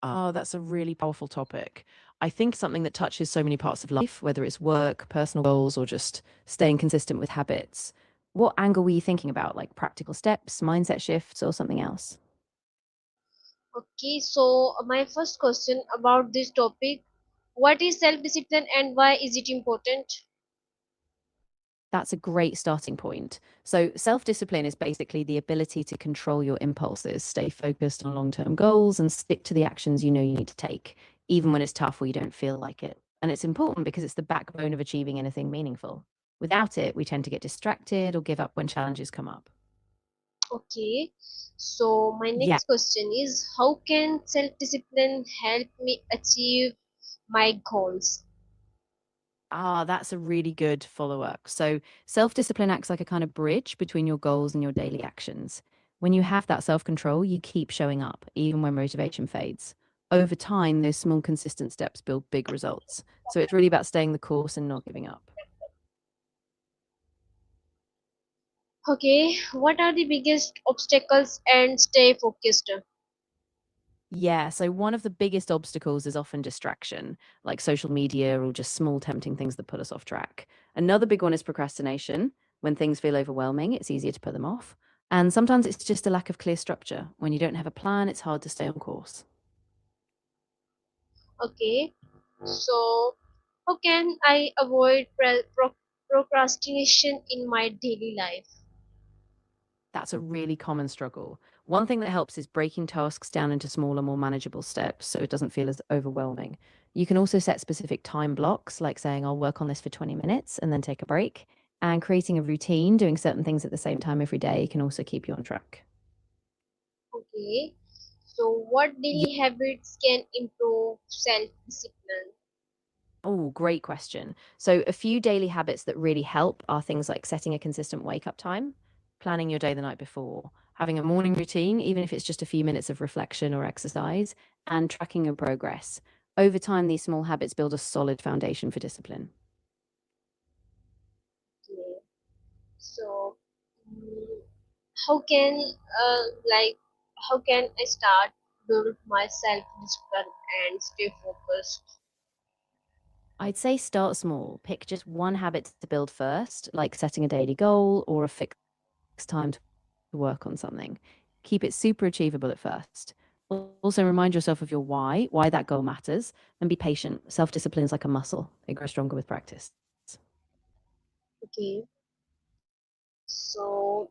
Oh, that's a really powerful topic. I think something that touches so many parts of life, whether it's work, personal goals, or just staying consistent with habits. What angle were you thinking about, like practical steps, mindset shifts, or something else? Okay, so my first question about this topic, what is self-discipline and why is it important? That's a great starting point. So, self discipline is basically the ability to control your impulses, stay focused on long term goals, and stick to the actions you know you need to take, even when it's tough or you don't feel like it. And it's important because it's the backbone of achieving anything meaningful. Without it, we tend to get distracted or give up when challenges come up. Okay, so my Yeah. next question is how can self-discipline help me achieve my goals? Ah, that's a really good follow up. So, self discipline acts like a kind of bridge between your goals and your daily actions. When you have that self control, you keep showing up, even when motivation fades. Over time, those small, consistent steps build big results. So, it's really about staying the course and not giving up. Okay, what are the biggest obstacles and stay focused? Yeah, so one of the biggest obstacles is often distraction, like social media or just small, tempting things that put us off track. Another big one is procrastination. When things feel overwhelming, it's easier to put them off. And sometimes it's just a lack of clear structure. When you don't have a plan, it's hard to stay on course. Okay, so how can I avoid procrastination in my daily life? That's a really common struggle. One thing that helps is breaking tasks down into smaller, more manageable steps so it doesn't feel as overwhelming. You can also set specific time blocks, like saying, I'll work on this for 20 minutes and then take a break. And creating a routine, doing certain things at the same time every day, can also keep you on track. Okay, so what Yeah. daily habits can improve self-discipline? Oh, great question. So, a few daily habits that really help are things like setting a consistent wake up time, planning your day the night before, having a morning routine, even if it's just a few minutes of reflection or exercise, and tracking your progress. Over time, these small habits build a solid foundation for discipline. Okay, so mm, how can like how can I start build my self-discipline and stay focused? I'd say start small. Pick just one habit to build first, like setting a daily goal or a fixed time to work on something. Keep it super achievable at first. Also, remind yourself of your why that goal matters, and be patient. Self discipline is like a muscle, it grows stronger with practice. Okay, so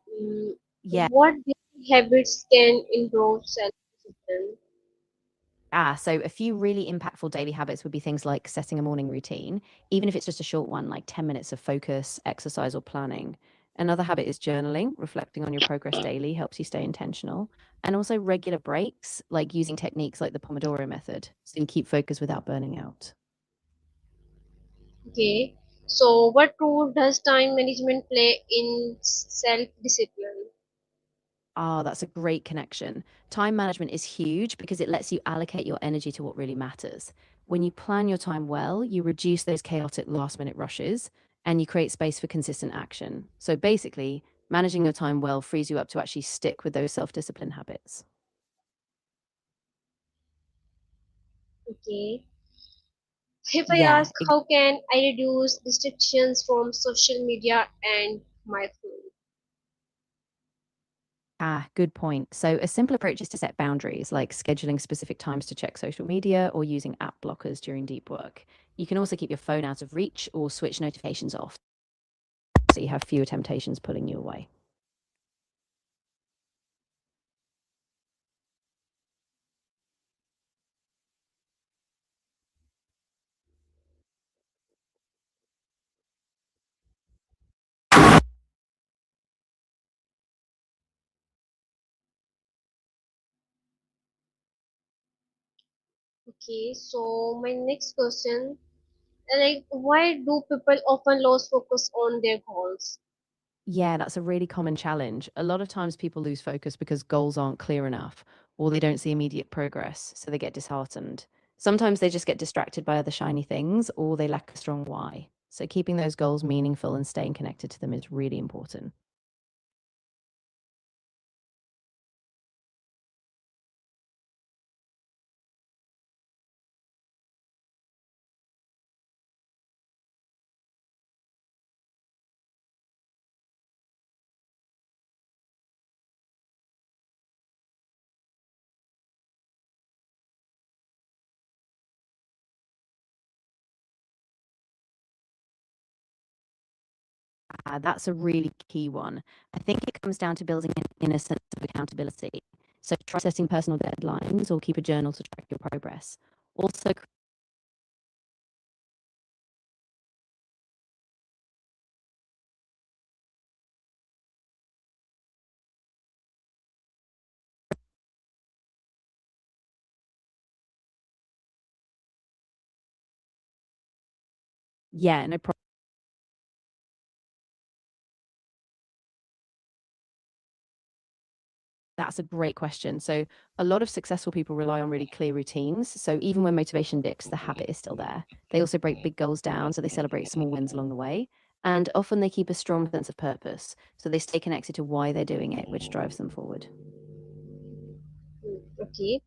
Yeah. what daily habits can improve self-discipline? So a few really impactful daily habits would be things like setting a morning routine, even if it's just a short one, like 10 minutes of focus, exercise, or planning. Another habit is journaling, reflecting on your progress daily helps you stay intentional. And also regular breaks, like using techniques like the Pomodoro method, so you can keep focus without burning out. Okay, so what role does time management play in self-discipline? Ah, that's a great connection. Time management is huge because it lets you allocate your energy to what really matters. When you plan your time well, you reduce those chaotic last minute rushes and you create space for consistent action. So basically, managing your time well frees you up to actually stick with those self discipline habits. Okay, if I Yeah, ask how can I reduce distractions from social media and my phone? good point. So, a simple approach is to set boundaries, like scheduling specific times to check social media or using app blockers during deep work. You can also keep your phone out of reach or switch notifications off so you have fewer temptations pulling you away. Okay, so my next question, like, why do people often lose focus on their goals? Yeah, that's a really common challenge. A lot of times people lose focus because goals aren't clear enough or they don't see immediate progress, so they get disheartened. Sometimes they just get distracted by other shiny things or they lack a strong why. So keeping those goals meaningful and staying connected to them is really important. That's a really key one. I think it comes down to building an inner sense of accountability. So try setting personal deadlines or keep a journal to track your progress. Also, yeah, no problem. That's a great question. So, a lot of successful people rely on really clear routines. So, even when motivation dips, the habit is still there. They also break big goals down. So, they celebrate small wins along the way. And often they keep a strong sense of purpose. So, they stay connected to why they're doing it, which drives them forward. Okay.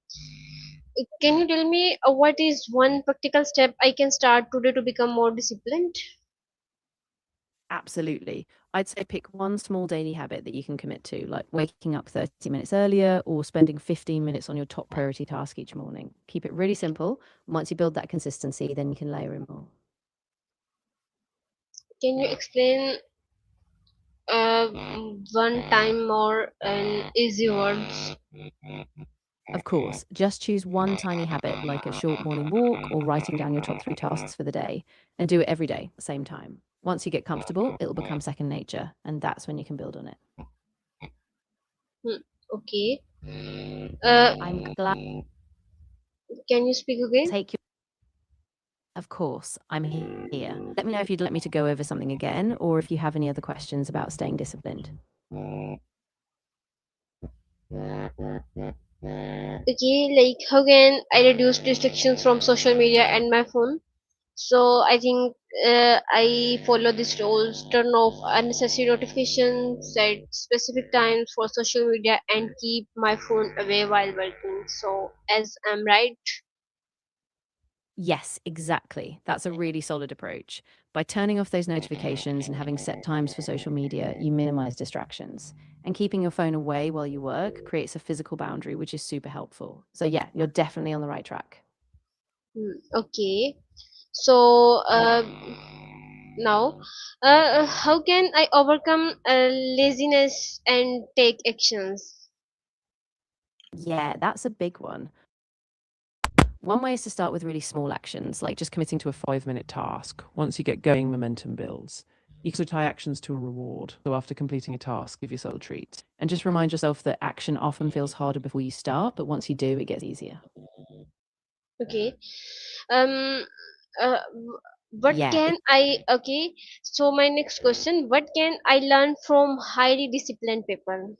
Can you tell me what is one practical step I can start today to become more disciplined? Absolutely. I'd say pick one small daily habit that you can commit to, like waking up 30 minutes earlier or spending 15 minutes on your top priority task each morning. Keep it really simple. Once you build that consistency, then you can layer in more. Can you explain one time more in easy words? Of course, just choose one tiny habit like a short morning walk or writing down your top three tasks for the day and do it every day at the same time. Once you get comfortable, it'll become second nature, and that's when you can build on it. Hmm, okay. Uh, I'm glad. can you speak again? Take your. Of course, I'm here. Let me know if you'd like me to go over something again or if you have any other questions about staying disciplined. Okay, like how can I reduce distractions from social media and my phone? So I think I follow these rules: turn off unnecessary notifications, set specific times for social media, and keep my phone away while working. So as I'm right. Yes, exactly. That's a really solid approach. By turning off those notifications and having set times for social media, you minimize distractions. And keeping your phone away while you work creates a physical boundary, which is super helpful. So, yeah, you're definitely on the right track. Okay. So now, how can I overcome laziness and take actions? Yeah, that's a big one. One way is to start with really small actions, like just committing to a 5 minute task. Once you get going, momentum builds. You can also tie actions to a reward. So after completing a task, give yourself a treat. And just remind yourself that action often feels harder before you start, but once you do, it gets easier. Okay. Um. What Yeah. can I? Okay. So my next question: what can I learn from highly disciplined people?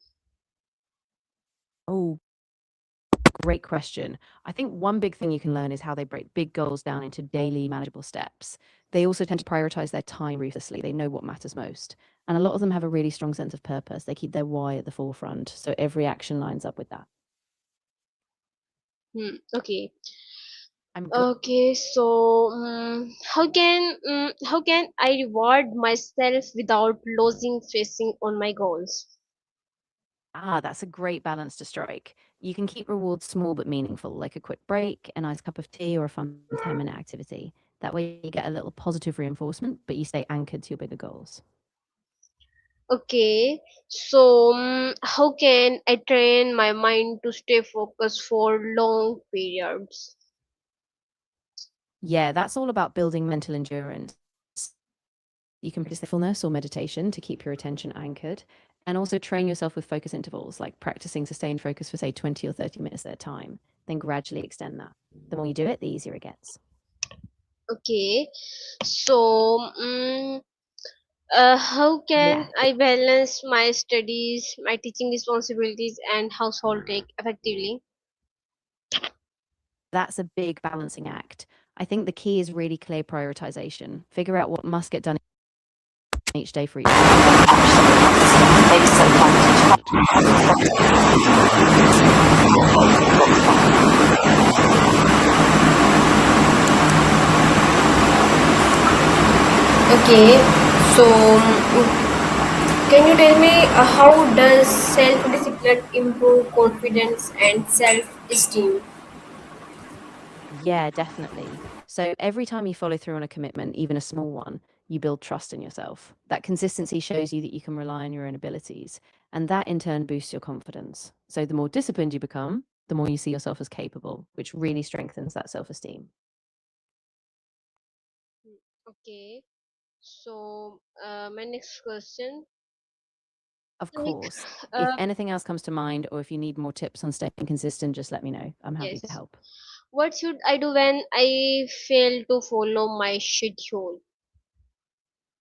Oh, great question. I think one big thing you can learn is how they break big goals down into daily manageable steps. They also tend to prioritize their time ruthlessly. They know what matters most. And a lot of them have a really strong sense of purpose. They keep their why at the forefront. So every action lines up with that. Okay. I'm glad. Okay. So how can I reward myself without losing facing on my goals? That's a great balance to strike. You can keep rewards small but meaningful, like a quick break, a nice cup of tea, or a fun 10-minute activity. That way you get a little positive reinforcement, but you stay anchored to your bigger goals. Okay, so how can I train my mind to stay focused for long periods? Yeah, that's all about building mental endurance. You can practice mindfulness or meditation to keep your attention anchored, and also train yourself with focus intervals, like practicing sustained focus for, say, 20 or 30 minutes at a time. Then gradually extend that. The more you do it, the easier it gets. Okay, so how can Yeah, I balance my studies, my teaching responsibilities, and household take effectively? that's a big balancing act. I think the key is really clear prioritization. Figure out what must get done each day for each task, and then set aside time for other important responsibilities. Okay, so can you tell me how does self-discipline improve confidence and self-esteem? Yeah, definitely. So every time you follow through on a commitment, even a small one, you build trust in yourself. That consistency shows you that you can rely on your own abilities, and that in turn boosts your confidence. So the more disciplined you become, the more you see yourself as capable, which really strengthens that self esteem. Okay. So, my next question, Of like, course, if uh, anything else comes to mind or if you need more tips on staying consistent, just let me know. I'm happy to yes. help. What should I do when I fail to follow my schedule?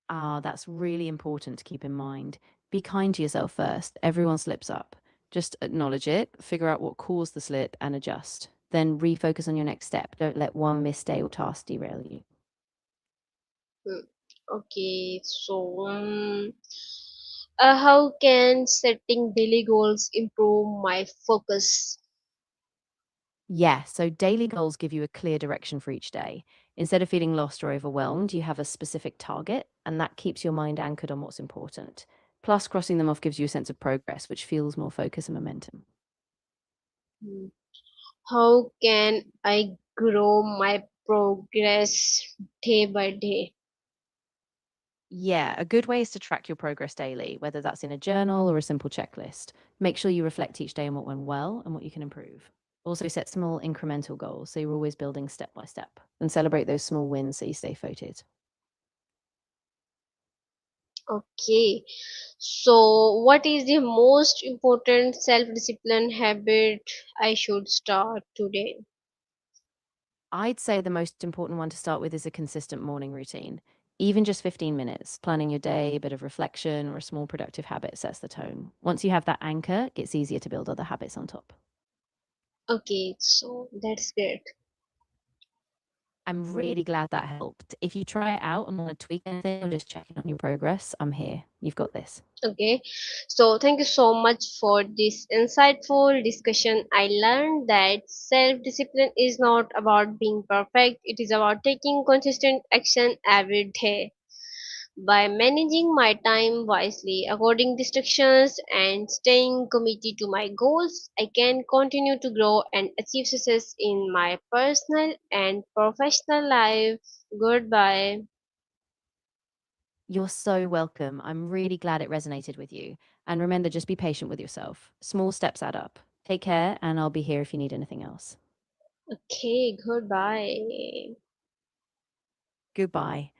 Ah, that's really important to keep in mind. Be kind to yourself first. Everyone slips up. Just acknowledge it, figure out what caused the slip, and adjust. Then refocus on your next step. Don't let one missed day or task derail you. Hmm. Okay, so how can setting daily goals improve my focus? Yeah, so daily goals give you a clear direction for each day. Instead of feeling lost or overwhelmed, you have a specific target, and that keeps your mind anchored on what's important. Plus, crossing them off gives you a sense of progress, which feels more focus and momentum. Hmm. How can I grow my progress day by day? Yeah, a good way is to track your progress daily, whether that's in a journal or a simple checklist. Make sure you reflect each day on what went well and what you can improve. Also, set small incremental goals so you're always building step by step and celebrate those small wins so you stay focused. Okay, so what is the most important self-discipline habit I should start today? I'd say the most important one to start with is a consistent morning routine. Even just 15 minutes, planning your day, a bit of reflection, or a small productive habit sets the tone. Once you have that anchor, it's easier to build other habits on top. Okay, so that's great. I'm really glad that helped. If you try it out and want to tweak anything or just check in on your progress, I'm here. You've got this. Okay, so thank you so much for this insightful discussion. I learned that self discipline is not about being perfect, it is about taking consistent action every day. By managing my time wisely, avoiding distractions, and staying committed to my goals, I can continue to grow and achieve success in my personal and professional life. Goodbye. You're so welcome. I'm really glad it resonated with you. And remember, just be patient with yourself. Small steps add up. Take care, and I'll be here if you need anything else. Okay, goodbye. Goodbye.